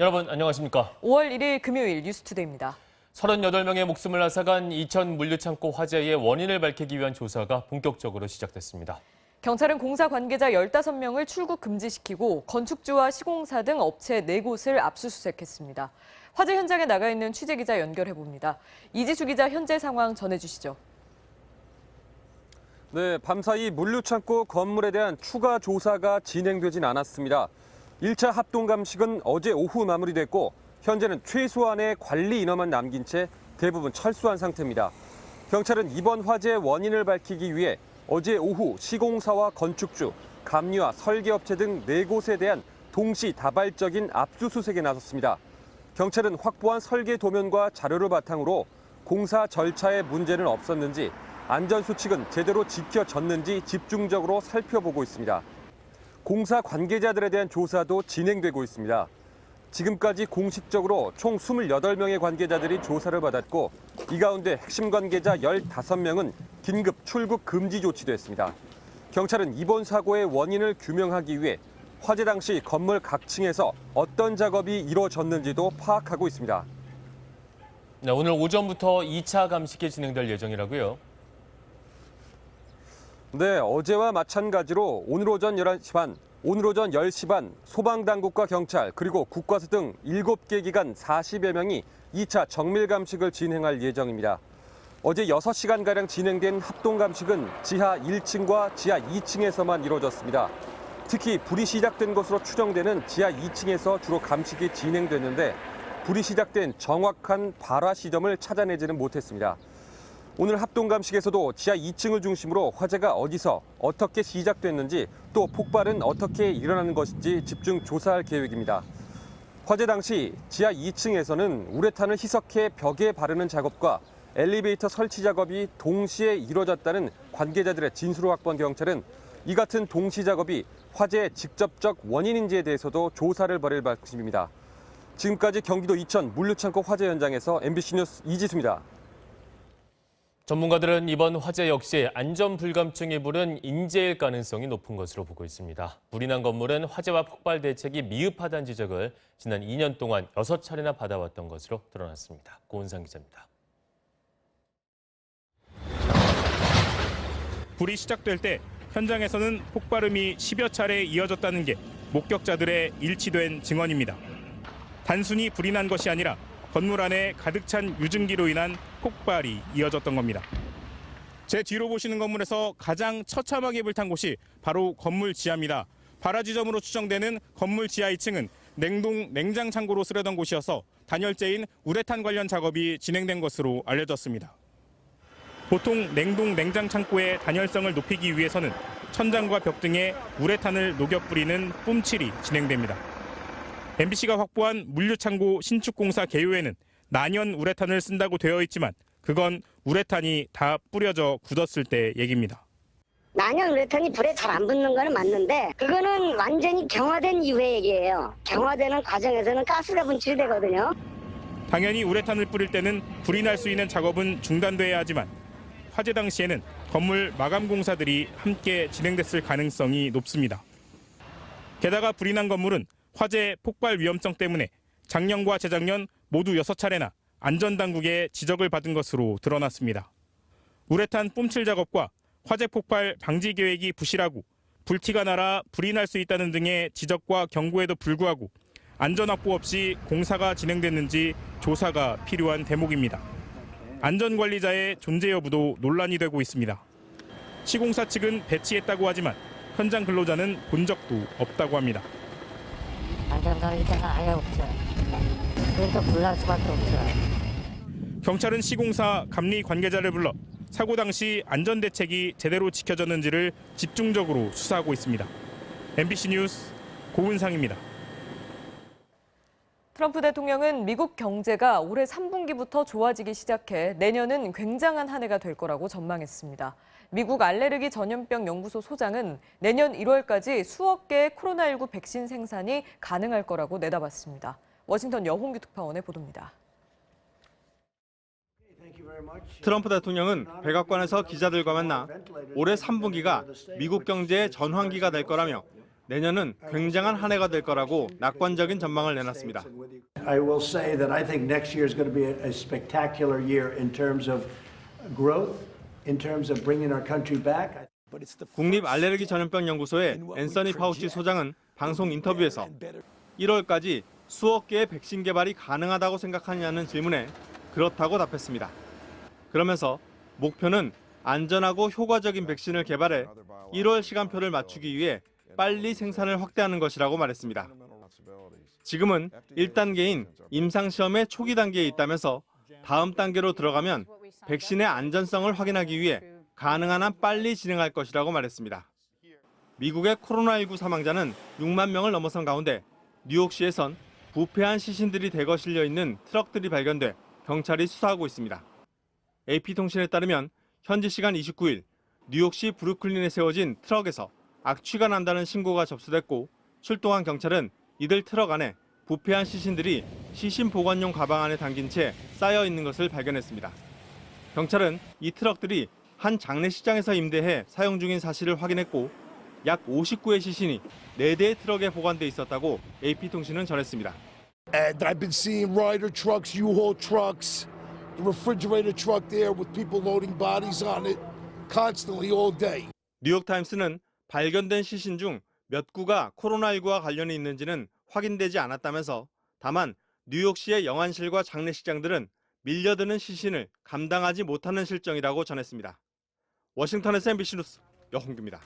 여러분 안녕하십니까? 5월 1일 금요일 뉴스투데이입니다. 38명의 목숨을 앗아간 이천 물류창고 화재의 원인을 밝히기 위한 조사가 본격적으로 시작됐습니다. 경찰은 공사 관계자 15명을 출국 금지시키고 건축주와 시공사 등 업체 4곳을 압수수색했습니다. 화재 현장에 나가 있는 취재기자 연결해봅니다. 이지수 기자 현재 상황 전해주시죠. 네, 밤사이 물류창고 건물에 대한 추가 조사가 진행되진 않았습니다. 1차 합동 감식은 어제 오후 마무리됐고 현재는 최소한의 관리 인원만 남긴 채 대부분 철수한 상태입니다. 경찰은 이번 화재의 원인을 밝히기 위해 어제 오후 시공사와 건축주, 감리와 설계업체 등 4곳에 대한 동시다발적인 압수수색에 나섰습니다. 경찰은 확보한 설계 도면과 자료를 바탕으로 공사 절차에 문제는 없었는지, 안전수칙은 제대로 지켜졌는지 집중적으로 살펴보고 있습니다. 공사 관계자들에 대한 조사도 진행되고 있습니다. 지금까지 공식적으로 총 28명의 관계자들이 조사를 받았고 이 가운데 핵심 관계자 15명은 긴급 출국 금지 조치됐습니다. 경찰은 이번 사고의 원인을 규명하기 위해 화재 당시 건물 각 층에서 어떤 작업이 이루어졌는지도 파악하고 있습니다. 네, 오늘 오전부터 2차 감식이 진행될 예정이라고요. 네, 어제와 마찬가지로 오늘 오전 10시 반 소방당국과 경찰 그리고 국과수 등 7개 기관 40여 명이 2차 정밀 감식을 진행할 예정입니다. 어제 6시간가량 진행된 합동 감식은 지하 1층과 지하 2층에서만 이루어졌습니다. 특히 불이 시작된 것으로 추정되는 지하 2층에서 주로 감식이 진행됐는데 불이 시작된 정확한 발화 시점을 찾아내지는 못했습니다. 오늘 합동 감식에서도 지하 2층을 중심으로 화재가 어디서 어떻게 시작됐는지 또 폭발은 어떻게 일어나는 것인지 집중 조사할 계획입니다. 화재 당시 지하 2층에서는 우레탄을 희석해 벽에 바르는 작업과 엘리베이터 설치 작업이 동시에 이루어졌다는 관계자들의 진술을 확보한 경찰은 이 같은 동시 작업이 화재의 직접적 원인인지에 대해서도 조사를 벌일 방침입니다. 지금까지 경기도 이천 물류창고 화재 현장에서 MBC 뉴스 이지수입니다. 전문가들은 이번 화재 역시 안전 불감증이 부른 인재일 가능성이 높은 것으로 보고 있습니다. 불이 난 건물은 화재와 폭발 대책이 미흡하다는 지적을 지난 2년 동안 6차례나 받아왔던 것으로 드러났습니다. 고은상 기자입니다. 불이 시작될 때 현장에서는 폭발음이 10여 차례 이어졌다는 게 목격자들의 일치된 증언입니다. 단순히 불이 난 것이 아니라 건물 안에 가득 찬 유증기로 인한 폭발이 이어졌던 겁니다. 제 뒤로 보시는 건물에서 가장 처참하게 불탄 곳이 바로 건물 지하입니다. 발화 지점으로 추정되는 건물 지하 2층은 냉장 창고로 쓰려던 곳이어서 단열재인 우레탄 관련 작업이 진행된 것으로 알려졌습니다. 보통 냉장 창고의 단열성을 높이기 위해서는 천장과 벽 등에 우레탄을 녹여 뿌리는 뿜칠이 진행됩니다. MBC가 확보한 물류창고 신축공사 개요에는 난연 우레탄을 쓴다고 되어 있지만 그건 우레탄이 다 뿌려져 굳었을 때 얘기입니다. 난연 우레탄이 불에 잘 안 붙는 건 맞는데 그거는 완전히 경화된 이후의 얘기예요. 경화되는 과정에서는 가스가 분출이 되거든요. 당연히 우레탄을 뿌릴 때는 불이 날 수 있는 작업은 중단돼야 하지만 화재 당시에는 건물 마감 공사들이 함께 진행됐을 가능성이 높습니다. 게다가 불이 난 건물은 화재 폭발 위험성 때문에 작년과 재작년 모두 6차례나 안전당국의 지적을 받은 것으로 드러났습니다. 우레탄 뿜칠 작업과 화재 폭발 방지 계획이 부실하고 불티가 날아 불이 날 수 있다는 등의 지적과 경고에도 불구하고 안전 확보 없이 공사가 진행됐는지 조사가 필요한 대목입니다. 안전관리자의 존재 여부도 논란이 되고 있습니다. 시공사 측은 배치했다고 하지만 현장 근로자는 본 적도 없다고 합니다. 안전관리자가 아예 없죠. 그래서 불날 수밖에 없죠. 경찰은 시공사 감리 관계자를 불러 사고 당시 안전대책이 제대로 지켜졌는지를 집중적으로 수사하고 있습니다. MBC 뉴스 고은상입니다. 트럼프 대통령은 미국 경제가 올해 3분기부터 좋아지기 시작해 내년은 굉장한 한 해가 될 거라고 전망했습니다. 미국 알레르기 전염병 연구소 소장은 내년 1월까지 수억 개의 코로나19 백신 생산이 가능할 거라고 내다봤습니다. 워싱턴 여홍규 특파원의 보도입니다. 트럼프 대통령은 백악관에서 기자들과 만나 올해 3분기가 미국 경제의 전환기가 될 거라며 내년은 굉장한 한 해가 될 거라고 낙관적인 전망을 내놨습니다. I will say that I think next year is going to be a spectacular year in terms of growth, in terms of bringing our country back. 국립 알레르기 전염병 연구소의 앤서니 파우치 소장은 방송 인터뷰에서 1월까지 수억 개의 백신 개발이 가능하다고 생각하느냐는 질문에 그렇다고 답했습니다. 그러면서 목표는 안전하고 효과적인 백신을 개발해 1월 시간표를 맞추기 위해 빨리 생산을 확대하는 것이라고 말했습니다. 지금은 1단계인 임상시험의 초기 단계에 있다면서 다음 단계로 들어가면 백신의 안전성을 확인하기 위해 가능한 한 빨리 진행할 것이라고 말했습니다. 미국의 코로나19 사망자는 6만 명을 넘어선 가운데 뉴욕시에선 부패한 시신들이 대거 실려 있는 트럭들이 발견돼 경찰이 수사하고 있습니다. AP통신에 따르면 현지 시간 29일 뉴욕시 브루클린에 세워진 트럭에서 악취가 난다는 신고가 접수됐고 출동한 경찰은 이들 트럭 안에 부패한 시신들이 시신 보관용 가방 안에 담긴 채 쌓여 있는 것을 발견했습니다. 경찰은 이 트럭들이 한 장례식장에서 임대해 사용 중인 사실을 확인했고 약 59의 시신이 4대의 트럭에 보관돼 있었다고 AP통신은 전했습니다. And I've been seeing rider trucks, U-Haul trucks, the refrigerator truck there with people loading bodies on it constantly all day. 뉴욕타임스는 발견된 시신 중 몇 구가 코로나19와 관련이 있는지는 확인되지 않았다면서 다만 뉴욕시의 영안실과 장례식장들은 밀려드는 시신을 감당하지 못하는 실정이라고 전했습니다. 워싱턴에서 MBC 뉴스 여홍규입니다.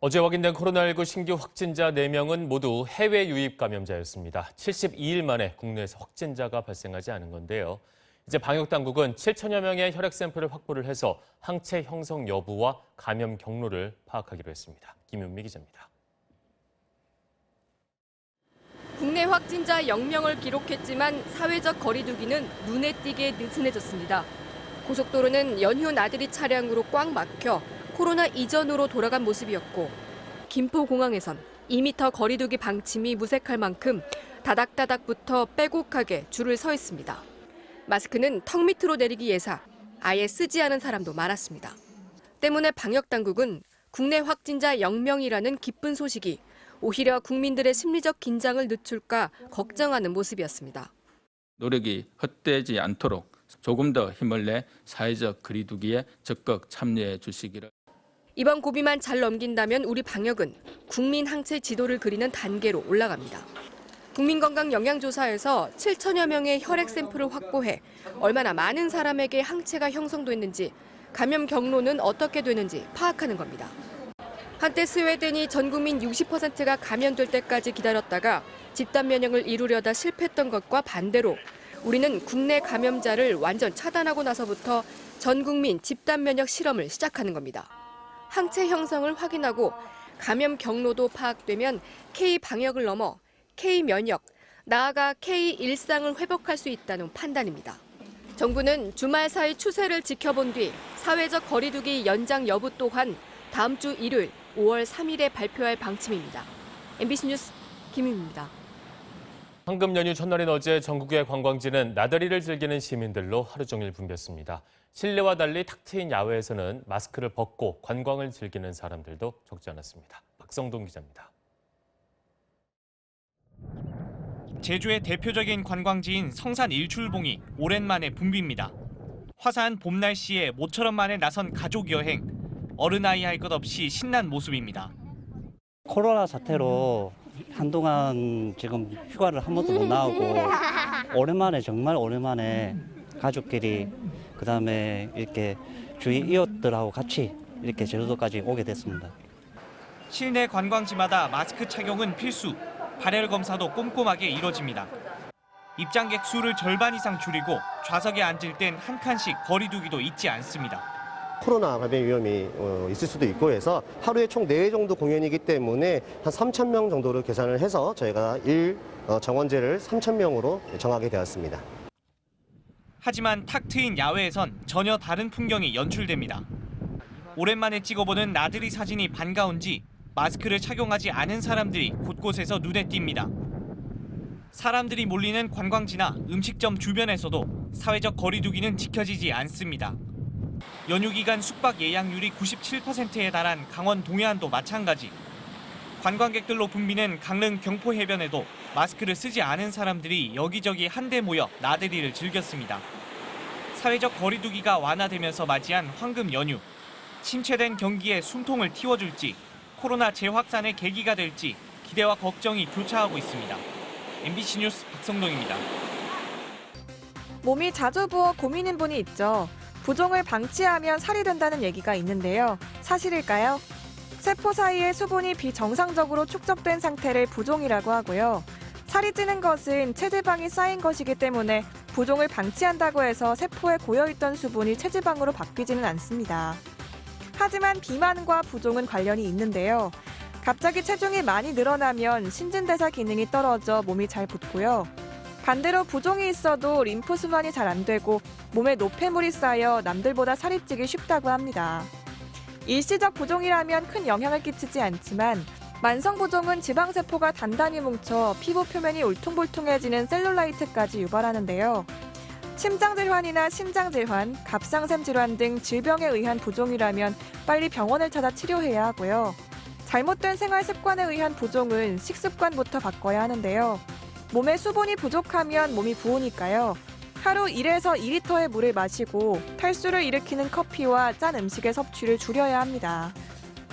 어제 확인된 코로나19 신규 확진자 4명은 모두 해외 유입 감염자였습니다. 72일 만에 국내에서 확진자가 발생하지 않은 건데요. 이제 방역당국은 7천여 명의 혈액 샘플을 확보를 해서 항체 형성 여부와 감염 경로를 파악하기로 했습니다. 김윤미 기자입니다. 국내 확진자 0명을 기록했지만 사회적 거리두기는 눈에 띄게 느슨해졌습니다. 고속도로는 연휴 나들이 차량으로 꽉 막혀 코로나 이전으로 돌아간 모습이었고 김포공항에선 2m 거리두기 방침이 무색할 만큼 다닥다닥부터 빼곡하게 줄을 서 있습니다. 마스크는 턱 밑으로 내리기 예사, 아예 쓰지 않은 사람도 많았습니다. 때문에 방역당국은 국내 확진자 0명이라는 기쁜 소식이 오히려 국민들의 심리적 긴장을 늦출까 걱정하는 모습이었습니다. 노력이 헛되지 않도록 조금 더 힘을 내 사회적 거리두기에 적극 참여해 주시기를. 이번 고비만 잘 넘긴다면 우리 방역은 국민 항체 지도를 그리는 단계로 올라갑니다. 국민건강영양조사에서 7천여 명의 혈액 샘플을 확보해 얼마나 많은 사람에게 항체가 형성됐는지, 감염 경로는 어떻게 되는지 파악하는 겁니다. 한때 스웨덴이 전 국민 60%가 감염될 때까지 기다렸다가 집단 면역을 이루려다 실패했던 것과 반대로 우리는 국내 감염자를 완전 차단하고 나서부터 전 국민 집단 면역 실험을 시작하는 겁니다. 항체 형성을 확인하고 감염 경로도 파악되면 K-방역을 넘어 K-면역, 나아가 K-일상을 회복할 수 있다는 판단입니다. 정부는 주말 사이 추세를 지켜본 뒤 사회적 거리두기 연장 여부 또한 다음 주 일요일 5월 3일에 발표할 방침입니다. MBC 뉴스 김윤미입니다. 황금 연휴 첫날인 어제 전국의 관광지는 나들이를 즐기는 시민들로 하루 종일 붐볐습니다. 실내와 달리 탁 트인 야외에서는 마스크를 벗고 관광을 즐기는 사람들도 적지 않았습니다. 박성동 기자입니다. 제주의 대표적인 관광지인 성산 일출봉이 오랜만에 붐빕니다. 화사한 봄 날씨에 모처럼 만에 나선 가족 여행. 어른아이 할 것 없이 신난 모습입니다. 코로나 사태로 한동안 지금 휴가를 한 번도 못 나오고 오랜만에 정말 오랜만에 가족끼리 그다음에 이렇게 주위 이웃들하고 같이 이렇게 제주도까지 오게 됐습니다. 실내 관광지마다 마스크 착용은 필수, 발열 검사도 꼼꼼하게 이뤄집니다. 입장객 수를 절반 이상 줄이고 좌석에 앉을 땐 한 칸씩 거리 두기도 잊지 않습니다. 코로나 감염 위험이 있을 수도 있고 해서 하루에 총 4회 정도 공연이기 때문에 한 3,000명 정도를 계산을 해서 저희가 정원제를 3,000명으로 정하게 되었습니다. 하지만 탁 트인 야외에선 전혀 다른 풍경이 연출됩니다. 오랜만에 찍어보는 나들이 사진이 반가운지 마스크를 착용하지 않은 사람들이 곳곳에서 눈에 띕니다. 사람들이 몰리는 관광지나 음식점 주변에서도 사회적 거리 두기는 지켜지지 않습니다. 연휴 기간 숙박 예약률이 97%에 달한 강원 동해안도 마찬가지. 관광객들로 붐비는 강릉 경포 해변에도 마스크를 쓰지 않은 사람들이 여기저기 한데 모여 나들이를 즐겼습니다. 사회적 거리두기가 완화되면서 맞이한 황금 연휴. 침체된 경기에 숨통을 틔워줄지 코로나 재확산의 계기가 될지 기대와 걱정이 교차하고 있습니다. MBC 뉴스 박성동입니다. 몸이 자주 부어 고민인 분이 있죠. 부종을 방치하면 살이 된다는 얘기가 있는데요. 사실일까요? 세포 사이에 수분이 비정상적으로 축적된 상태를 부종이라고 하고요. 살이 찌는 것은 체지방이 쌓인 것이기 때문에 부종을 방치한다고 해서 세포에 고여있던 수분이 체지방으로 바뀌지는 않습니다. 하지만 비만과 부종은 관련이 있는데요. 갑자기 체중이 많이 늘어나면 신진대사 기능이 떨어져 몸이 잘 붓고요. 반대로 부종이 있어도 림프 순환이 잘 안 되고 몸에 노폐물이 쌓여 남들보다 살이 찌기 쉽다고 합니다. 일시적 부종이라면 큰 영향을 끼치지 않지만 만성 부종은 지방세포가 단단히 뭉쳐 피부 표면이 울퉁불퉁해지는 셀룰라이트까지 유발하는데요. 심장질환이나 신장질환, 갑상샘 질환 등 질병에 의한 부종이라면 빨리 병원을 찾아 치료해야 하고요. 잘못된 생활 습관에 의한 부종은 식습관부터 바꿔야 하는데요. 몸에 수분이 부족하면 몸이 부으니까요. 하루 1에서 2리터의 물을 마시고 탈수를 일으키는 커피와 짠 음식의 섭취를 줄여야 합니다.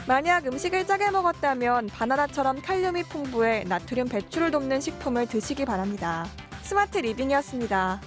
만약 음식을 짜게 먹었다면 바나나처럼 칼륨이 풍부해 나트륨 배출을 돕는 식품을 드시기 바랍니다. 스마트 리빙이었습니다.